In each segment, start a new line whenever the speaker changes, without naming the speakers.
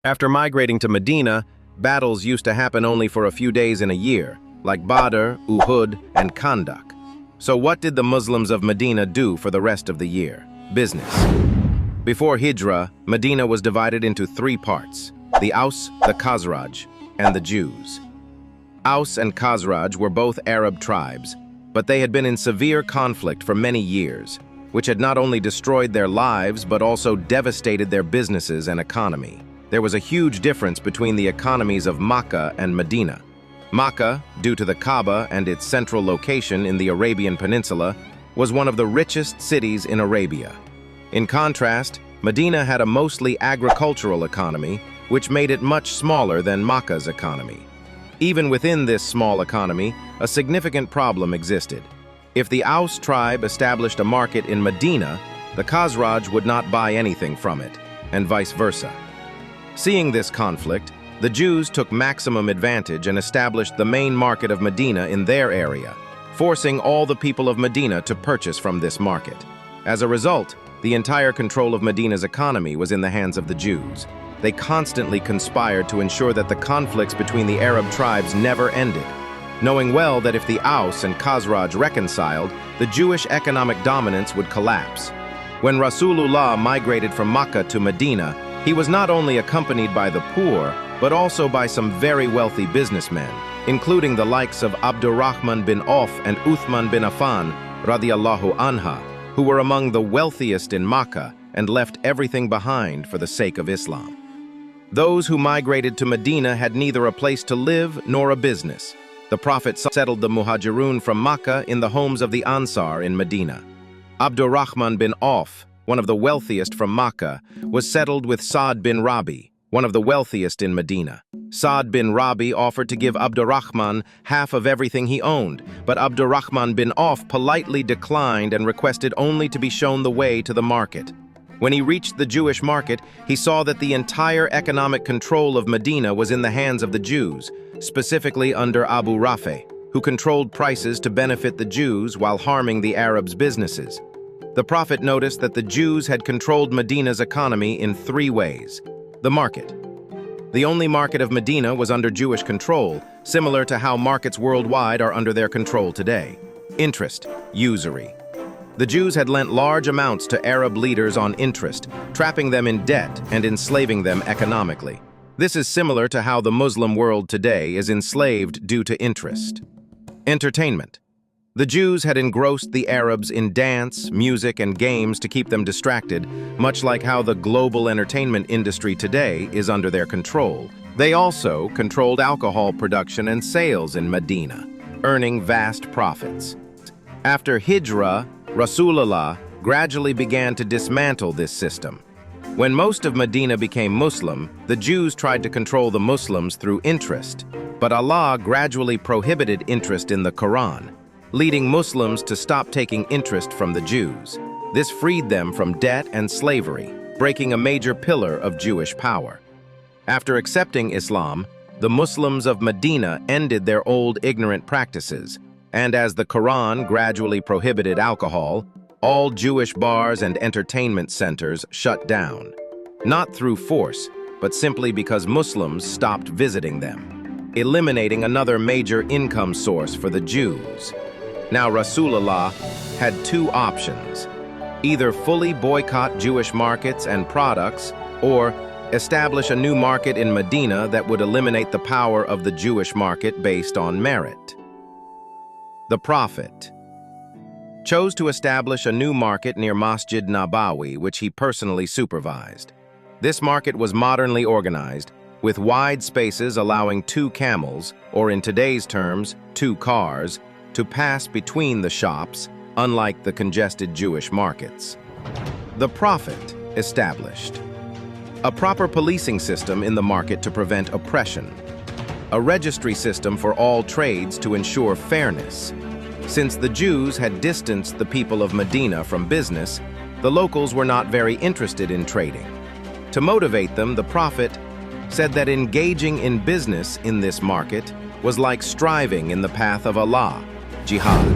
After migrating to Medina, battles used to happen only for a few days in a year, like Badr, Uhud, and Khandaq. So what did the Muslims of Medina do for the rest of the year? Business. Before Hijrah, Medina was divided into three parts: the Aus, the Khazraj, and the Jews. Aus and Khazraj were both Arab tribes, but they had been in severe conflict for many years, which had not only destroyed their lives but also devastated their businesses and economy. There was a huge difference between the economies of Makkah and Medina. Makkah, due to the Kaaba and its central location in the Arabian Peninsula, was one of the richest cities in Arabia. In contrast, Medina had a mostly agricultural economy, which made it much smaller than Makkah's economy. Even within this small economy, a significant problem existed. If the Aus tribe established a market in Medina, the Khazraj would not buy anything from it, and vice versa. Seeing this conflict, the Jews took maximum advantage and established the main market of Medina in their area, forcing all the people of Medina to purchase from this market. As a result, the entire control of Medina's economy was in the hands of the Jews. They constantly conspired to ensure that the conflicts between the Arab tribes never ended, knowing well that if the Aus and Khazraj reconciled, the Jewish economic dominance would collapse. When Rasulullah migrated from Makkah to Medina, he was not only accompanied by the poor, but also by some very wealthy businessmen, including the likes of Rahman bin Auf and Uthman bin Affan, radiyallahu anha, who were among the wealthiest in Makkah and left everything behind for the sake of Islam. Those who migrated to Medina had neither a place to live nor a business. The Prophet settled the Muhajirun from Makkah in the homes of the Ansar in Medina. Rahman bin Auf, one of the wealthiest from Makkah, was settled with Sa'd bin Rabi, one of the wealthiest in Medina. Sa'd bin Rabi offered to give Rahman half of everything he owned, but Rahman bin Auf politely declined and requested only to be shown the way to the market. When he reached the Jewish market, he saw that the entire economic control of Medina was in the hands of the Jews, specifically under Abu Rafi, who controlled prices to benefit the Jews while harming the Arabs' businesses. The Prophet noticed that the Jews had controlled Medina's economy in three ways. The market. The only market of Medina was under Jewish control, similar to how markets worldwide are under their control today. Interest, usury. The Jews had lent large amounts to Arab leaders on interest, trapping them in debt and enslaving them economically. This is similar to how the Muslim world today is enslaved due to interest. Entertainment. The Jews had engrossed the Arabs in dance, music, and games to keep them distracted, much like how the global entertainment industry today is under their control. They also controlled alcohol production and sales in Medina, earning vast profits. After Hijrah, Rasulullah gradually began to dismantle this system. When most of Medina became Muslim, the Jews tried to control the Muslims through interest, but Allah gradually prohibited interest in the Quran, leading Muslims to stop taking interest from the Jews. This freed them from debt and slavery, breaking a major pillar of Jewish power. After accepting Islam, the Muslims of Medina ended their old ignorant practices, and as the Quran gradually prohibited alcohol, all Jewish bars and entertainment centers shut down, not through force, but simply because Muslims stopped visiting them, eliminating another major income source for the Jews. Now Rasulullah had two options: either fully boycott Jewish markets and products, or establish a new market in Medina that would eliminate the power of the Jewish market based on merit. The Prophet chose to establish a new market near Masjid Nabawi, which he personally supervised. This market was modernly organized, with wide spaces allowing 2 camels, or in today's terms, 2 cars, to pass between the shops, unlike the congested Jewish markets. The Prophet established a proper policing system in the market to prevent oppression, a registry system for all trades to ensure fairness. Since the Jews had distanced the people of Medina from business, the locals were not very interested in trading. To motivate them, the Prophet said that engaging in business in this market was like striving in the path of Allah, jihad,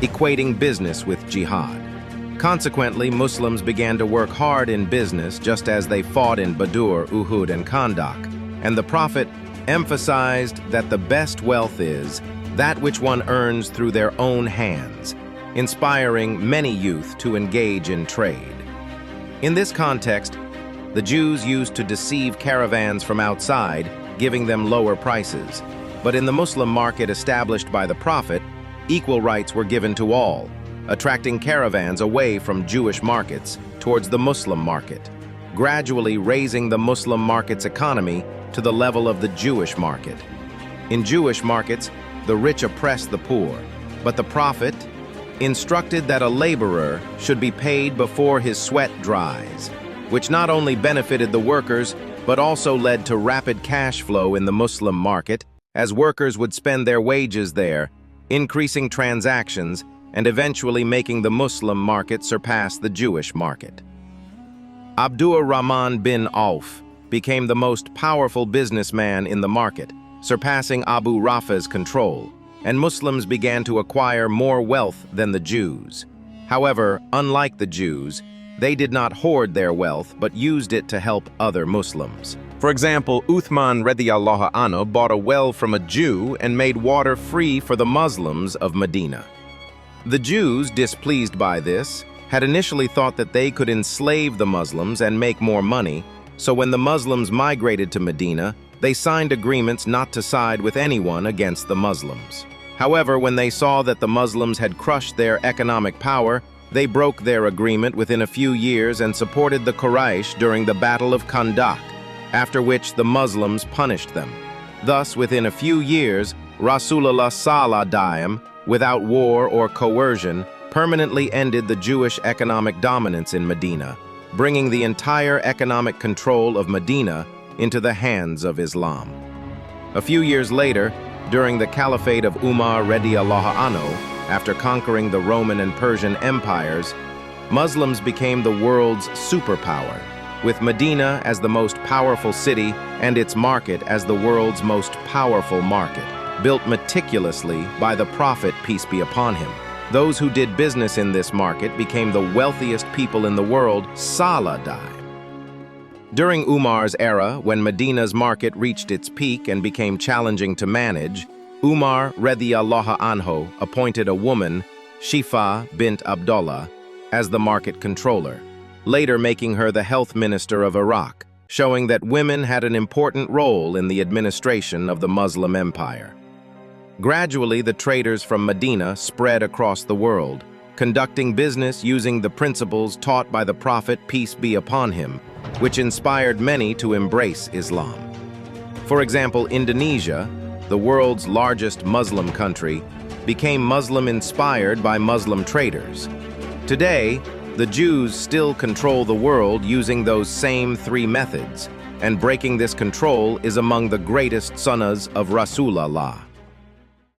equating business with jihad. Consequently, Muslims began to work hard in business just as they fought in Abdur, Uhud, and Khandaq, and the Prophet emphasized that the best wealth is that which one earns through their own hands, inspiring many youth to engage in trade. In this context, the Jews used to deceive caravans from outside, giving them lower prices. But in the Muslim market established by the Prophet, equal rights were given to all, attracting caravans away from Jewish markets towards the Muslim market, gradually raising the Muslim market's economy to the level of the Jewish market. In Jewish markets, the rich oppressed the poor, but the Prophet instructed that a laborer should be paid before his sweat dries, which not only benefited the workers, but also led to rapid cash flow in the Muslim market, as workers would spend their wages there, increasing transactions and eventually making the Muslim market surpass the Jewish market. Abdur Rahman bin Auf became the most powerful businessman in the market, surpassing Abu Rafa's control, and Muslims began to acquire more wealth than the Jews. However, unlike the Jews, they did not hoard their wealth but used it to help other Muslims. For example, Uthman radiyallahu anhu bought a well from a Jew and made water free for the Muslims of Madinah. The Jews, displeased by this, had initially thought that they could enslave the Muslims and make more money, so when the Muslims migrated to Medina, they signed agreements not to side with anyone against the Muslims. However, when they saw that the Muslims had crushed their economic power, they broke their agreement within a few years and supported the Quraysh during the Battle of Khandaq, after which the Muslims punished them. Thus, within a few years, Rasulullah Sallallahu without war or coercion, permanently ended the Jewish economic dominance in Medina, bringing the entire economic control of Medina into the hands of Islam. A few years later, during the Caliphate of Umar radiyallahu anhu, after conquering the Roman and Persian empires, Muslims became the world's superpower, with Medina as the most powerful city and its market as the world's most powerful market, built meticulously by the Prophet, peace be upon him. Those who did business in this market became the wealthiest people in the world, Sallallahu. During Umar's era, when Medina's market reached its peak and became challenging to manage, Umar radiyallahu anhu appointed a woman, Shifa bint Abdullah, as the market controller, later making her the health minister of Iraq, showing that women had an important role in the administration of the Muslim empire. Gradually, the traders from Medina spread across the world, conducting business using the principles taught by the Prophet, peace be upon him, which inspired many to embrace Islam. For example, Indonesia, the world's largest Muslim country, became Muslim-inspired by Muslim traders. Today, the Jews still control the world using those same three methods, and breaking this control is among the greatest sunnahs of Rasulullah.